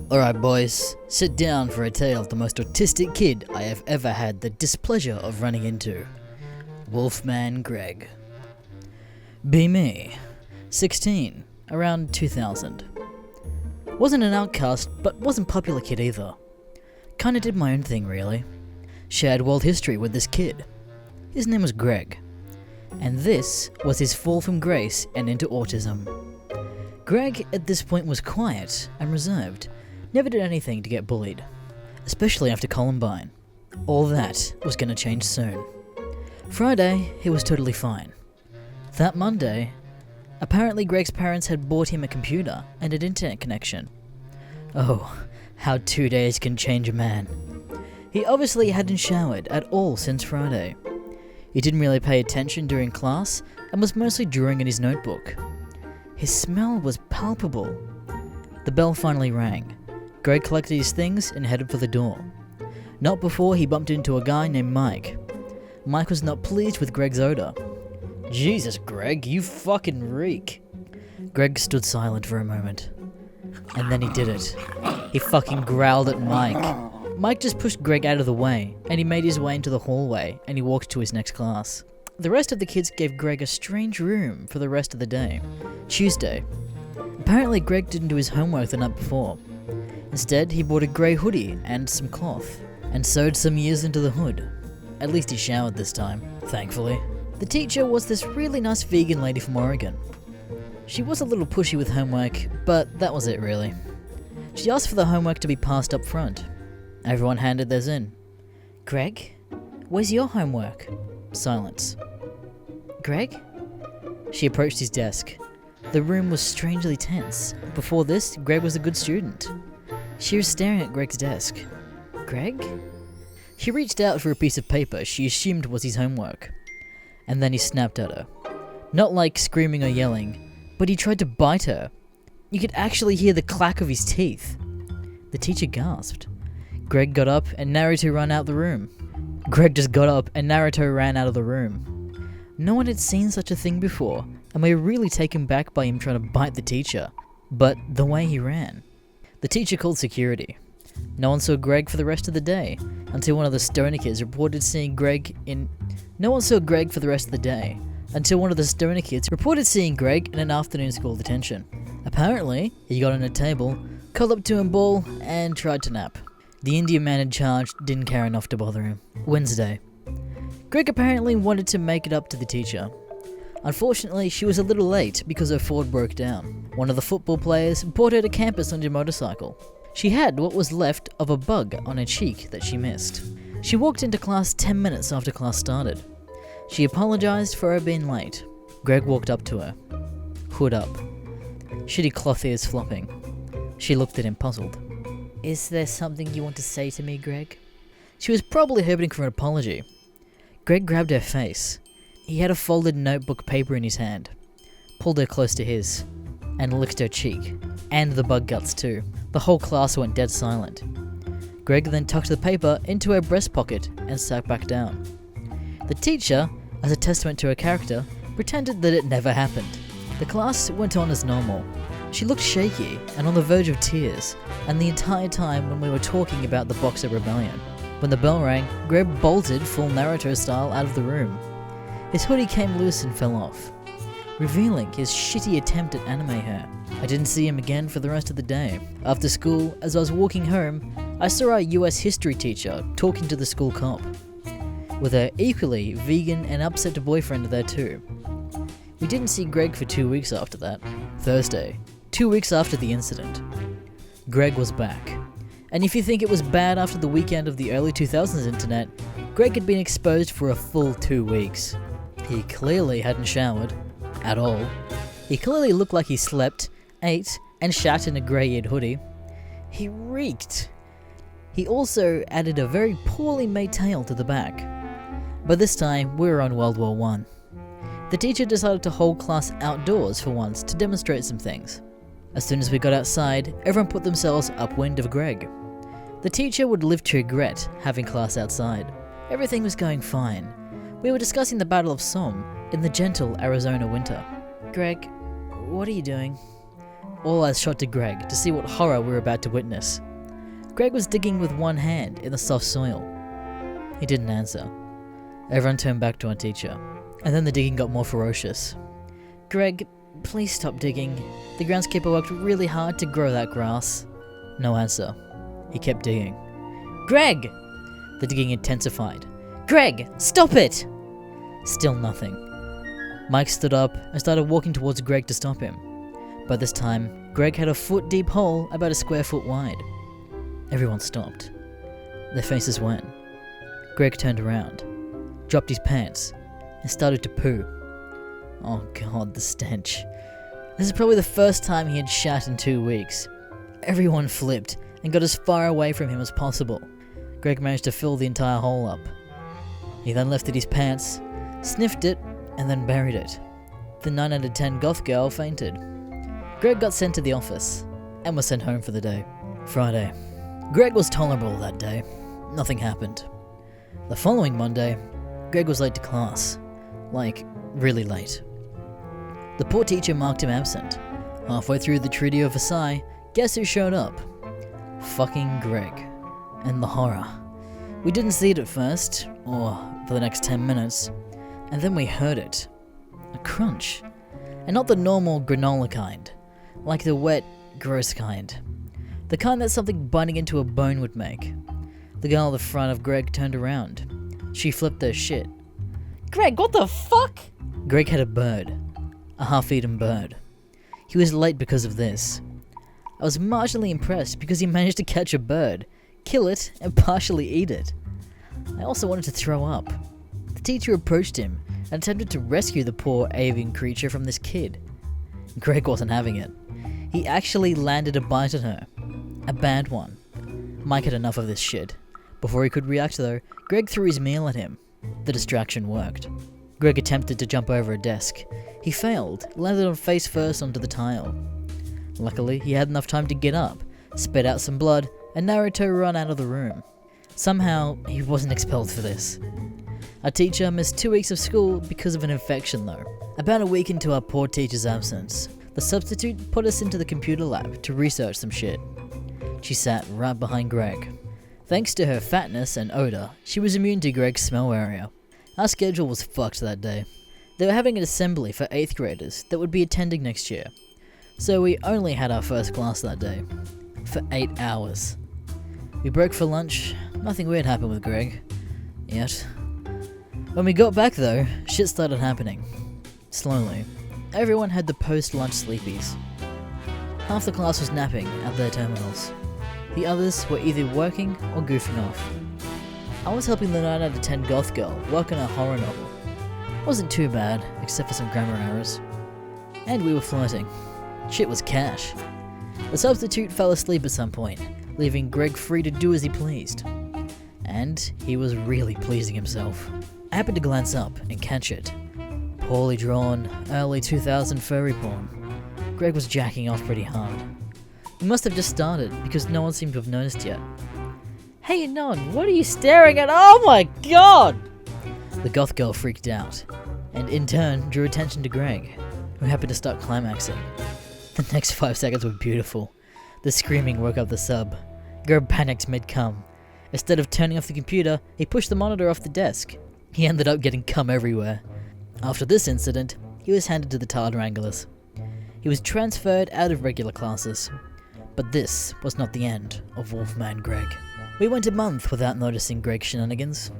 Alright boys, sit down for a tale of the most autistic kid I have ever had the displeasure of running into. Wolfman Greg. Be me. 16, around 2000. Wasn't an outcast, but wasn't popular kid either. Kinda did my own thing really. Shared world history with this kid. His name was Greg. And this was his fall from grace and into autism. Greg at this point was quiet and reserved. Never did anything to get bullied, especially after Columbine. All that was going to change soon. Friday, he was totally fine. That Monday, apparently Greg's parents had bought him a computer and an internet connection. Oh, how 2 days can change a man. He obviously hadn't showered at all since Friday. He didn't really pay attention during class and was mostly drawing in his notebook. His smell was palpable. The bell finally rang. Greg collected his things and headed for the door. Not before he bumped into a guy named Mike. Mike was not pleased with Greg's odor. Jesus, Greg, you fucking reek. Greg stood silent for a moment. And then he did it. He fucking growled at Mike. Mike just pushed Greg out of the way, and he made his way into the hallway, and he walked to his next class. The rest of the kids gave Greg a strange room for the rest of the day. Tuesday. Apparently Greg didn't do his homework the night before. Instead, he bought a grey hoodie and some cloth, and sewed some ears into the hood. At least he showered this time, thankfully. The teacher was this really nice vegan lady from Oregon. She was a little pushy with homework, but that was it really. She asked for the homework to be passed up front. Everyone handed theirs in. Greg, where's your homework? Silence. Greg? She approached his desk. The room was strangely tense. Before this, Greg was a good student. She was staring at Greg's desk. Greg? He reached out for a piece of paper she assumed was his homework. And then he snapped at her. Not like screaming or yelling, but he tried to bite her. You could actually hear the clack of his teeth. The teacher gasped. Greg got up and Naruto ran out the room. Greg just got up and Naruto ran out of the room. No one had seen such a thing before, and we were really taken back by him trying to bite the teacher. But the way he ran. The teacher called security. No one saw Greg for the rest of the day, until one of the stoner kids reported seeing Greg in... No one saw Greg for the rest of the day, until one of the stoner kids reported seeing Greg in an afternoon school detention. Apparently, he got on a table, curled up to a ball, and tried to nap. The Indian man in charge didn't care enough to bother him. Wednesday. Greg apparently wanted to make it up to the teacher. Unfortunately, she was a little late because her Ford broke down. One of the football players brought her to campus on her motorcycle. She had what was left of a bug on her cheek that she missed. She walked into class 10 minutes after class started. She apologized for her being late. Greg walked up to her. Hood up. Shitty cloth ears flopping. She looked at him puzzled. Is there something you want to say to me, Greg? She was probably hoping for an apology. Greg grabbed her face. He had a folded notebook paper in his hand, pulled her close to his, and licked her cheek, and the bug guts too. The whole class went dead silent. Greg then tucked the paper into her breast pocket and sat back down. The teacher, as a testament to her character, pretended that it never happened. The class went on as normal. She looked shaky and on the verge of tears, and the entire time when we were talking about the Boxer Rebellion. When the bell rang, Greg bolted full Naruto style out of the room. His hoodie came loose and fell off, revealing his shitty attempt at anime hair. I didn't see him again for the rest of the day. After school, as I was walking home, I saw our US history teacher talking to the school cop, with her equally vegan and upset boyfriend there too. We didn't see Greg for 2 weeks after that. Thursday, 2 weeks after the incident. Greg was back. And if you think it was bad after the weekend of the early 2000s internet, Greg had been exposed for a full 2 weeks. He clearly hadn't showered. At all. He clearly looked like he slept, ate, and shat in a grey-eared hoodie. He reeked. He also added a very poorly made tail to the back. But this time, we were on World War I. The teacher decided to hold class outdoors for once to demonstrate some things. As soon as we got outside, everyone put themselves upwind of Greg. The teacher would live to regret having class outside. Everything was going fine. We were discussing the Battle of Somme in the gentle Arizona winter. Greg, what are you doing? All eyes shot to Greg to see what horror we were about to witness. Greg was digging with one hand in the soft soil. He didn't answer. Everyone turned back to our teacher, and then the digging got more ferocious. "Greg, please stop digging. The groundskeeper worked really hard to grow that grass." No answer. He kept digging. "Greg!" The digging intensified. "Greg, stop it!" Still nothing. Mike stood up and started walking towards Greg to stop him. By this time, Greg had a foot-deep hole about a square foot wide. Everyone stopped. Their faces went. Greg turned around, dropped his pants, and started to poo. Oh god, the stench. This is probably the first time he had shat in 2 weeks. Everyone flipped and got as far away from him as possible. Greg managed to fill the entire hole up. He then lifted his pants, sniffed it, and then buried it. The 9 out of 10 goth girl fainted. Greg got sent to the office, and was sent home for the day. Friday. Greg was tolerable that day. Nothing happened. The following Monday, Greg was late to class. Like, really late. The poor teacher marked him absent. Halfway through the Treaty of Versailles, guess who showed up? Fucking Greg. And the horror. We didn't see it at first, or for the next 10 minutes, and then we heard it. A crunch. And not the normal granola kind. Like the wet, gross kind. The kind that something biting into a bone would make. The girl at the front of Greg turned around. She flipped her shit. "Greg, what the fuck?" Greg had a bird. A half-eaten bird. He was late because of this. I was marginally impressed because he managed to catch a bird, kill it, and partially eat it. I also wanted to throw up. The teacher approached him and attempted to rescue the poor avian creature from this kid. Greg wasn't having it. He actually landed a bite on her. A bad one. Mike had enough of this shit. Before he could react though, Greg threw his meal at him. The distraction worked. Greg attempted to jump over a desk. He failed, landed on face first onto the tile. Luckily, he had enough time to get up, spit out some blood, and Naruto run out of the room. Somehow, he wasn't expelled for this. Our teacher missed 2 weeks of school because of an infection though. About a week into our poor teacher's absence, the substitute put us into the computer lab to research some shit. She sat right behind Greg. Thanks to her fatness and odor, she was immune to Greg's smell area. Our schedule was fucked that day. They were having an assembly for 8th graders that would be attending next year. So we only had our first class that day. For 8 hours. We broke for lunch. Nothing weird happened with Greg. Yet. When we got back though, shit started happening. Slowly. Everyone had the post-lunch sleepies. Half the class was napping at their terminals. The others were either working or goofing off. I was helping the 9 out of 10 goth girl work on a horror novel. Wasn't too bad, except for some grammar errors. And we were flirting. Shit was cash. The substitute fell asleep at some point, leaving Greg free to do as he pleased. And he was really pleasing himself. I happened to glance up and catch it. Poorly drawn, early 2000 furry porn. Greg was jacking off pretty hard. We must have just started, because no one seemed to have noticed yet. "Hey Non, what are you staring at? Oh my god!" The goth girl freaked out, and in turn drew attention to Greg, who happened to start climaxing. The next 5 seconds were beautiful. The screaming woke up the sub. Greg panicked mid-cum. Instead of turning off the computer, he pushed the monitor off the desk. He ended up getting cum everywhere. After this incident, he was handed to the Tard Wranglers. He was transferred out of regular classes. But this was not the end of Wolfman Greg. We went a month without noticing Greg's shenanigans.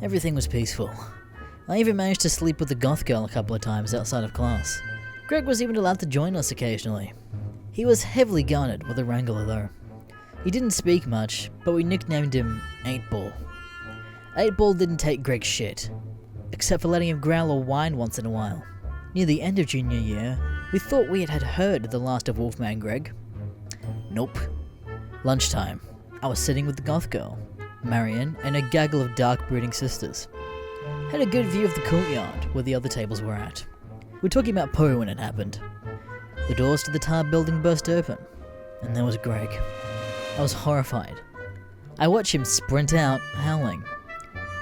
Everything was peaceful. I even managed to sleep with the goth girl a couple of times outside of class. Greg was even allowed to join us occasionally. He was heavily guarded with a wrangler though. He didn't speak much, but we nicknamed him 8-Ball. 8-Ball didn't take Greg's shit, except for letting him growl or whine once in a while. Near the end of junior year, we thought we had heard the last of Wolfman Greg. Nope. Lunchtime. I was sitting with the goth girl, Marion, and a gaggle of dark brooding sisters. Had a good view of the courtyard where the other tables were at. We were talking about Poe when it happened. The doors to the Tar building burst open, and there was Greg. I was horrified. I watched him sprint out, howling.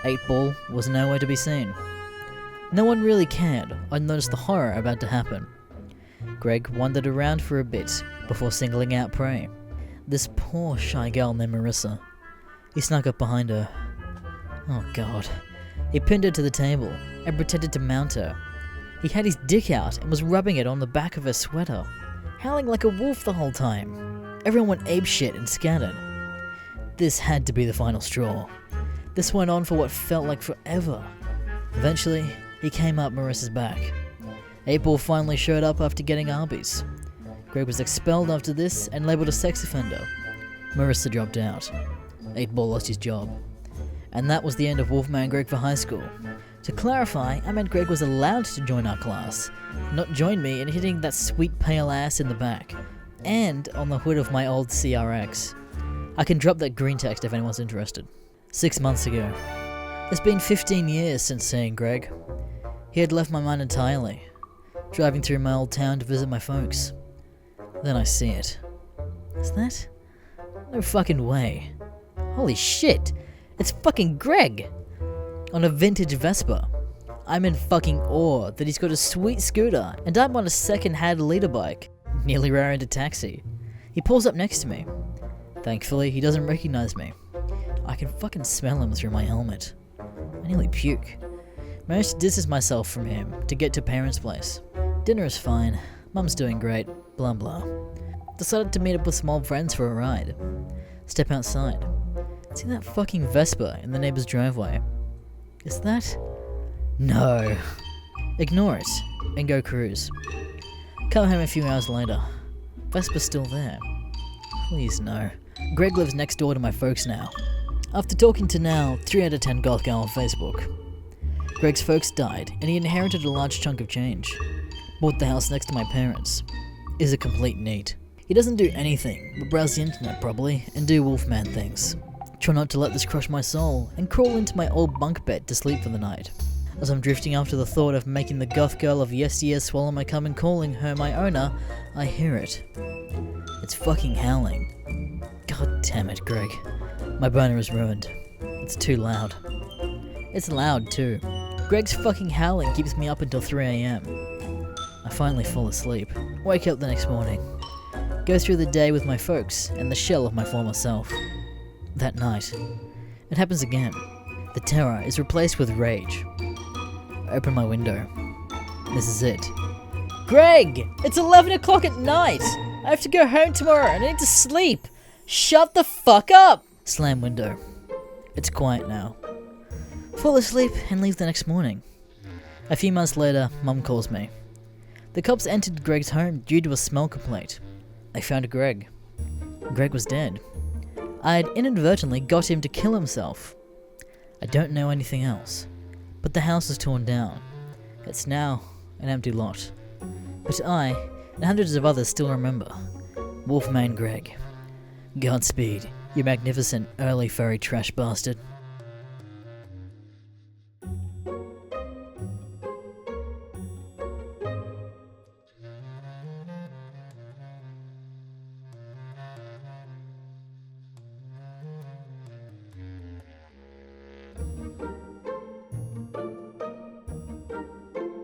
8-Ball was nowhere to be seen. No one really cared or noticed the horror about to happen. Greg wandered around for a bit before singling out prey. This poor shy girl named Marissa. He snuck up behind her. Oh god. He pinned her to the table and pretended to mount her. He had his dick out and was rubbing it on the back of her sweater, howling like a wolf the whole time. Everyone went apeshit and scattered. This had to be the final straw. This went on for what felt like forever. Eventually, he came up Marissa's back. 8-Ball finally showed up after getting Arby's. Greg was expelled after this and labelled a sex offender. Marissa dropped out. 8-Ball lost his job. And that was the end of Wolfman Greg for high school. To clarify, I meant Greg was allowed to join our class, not join me in hitting that sweet pale ass in the back, and on the hood of my old CRX. I can drop that Greentext if anyone's interested. 6 months ago. It's been 15 years since seeing Greg. He had left my mind entirely, driving through my old town to visit my folks. Then I see it. Is that? No fucking way. Holy shit! It's fucking Greg! On a vintage Vespa. I'm in fucking awe that he's got a sweet scooter and I'm on a second-hand leader bike. Nearly ran into taxi. He pulls up next to me. Thankfully, he doesn't recognize me. I can fucking smell him through my helmet. I nearly puke. Managed to distance myself from him to get to parents' place. Dinner is fine. Mum's doing great. Blah blah. Decided to meet up with some old friends for a ride. Step outside. See that fucking Vespa in the neighbor's driveway? Is that? No. Ignore it and go cruise. Come home a few hours later. Vespa's still there. Please no. Greg lives next door to my folks now. After talking to now 3 out of 10 goth girl on Facebook. Greg's folks died and he inherited a large chunk of change. Bought the house next to my parents. Is a complete neat. He doesn't do anything but browse the internet probably and do Wolfman things. Try not to let this crush my soul and crawl into my old bunk bed to sleep for the night. As I'm drifting after the thought of making the goth girl of yesteryear swallow my cum and calling her my owner, I hear it. It's fucking howling. God damn it, Greg. My boner is ruined. It's too loud. It's loud too. Greg's fucking howling keeps me up until 3 AM. I finally fall asleep. Wake up the next morning. Go through the day with my folks and the shell of my former self. That night, it happens again. The terror is replaced with rage. I open my window. This is it. Greg! It's 11 o'clock at night! I have to go home tomorrow and I need to sleep! Shut the fuck up! Slam window. It's quiet now. Fall asleep and leave the next morning. A few months later, Mum calls me. The cops entered Greg's home due to a smell complaint. They found Greg. Greg was dead. I had inadvertently got him to kill himself. I don't know anything else, but the house is torn down. It's now an empty lot. But I, and hundreds of others still remember. Wolfman Greg. Godspeed, you magnificent early furry trash bastard.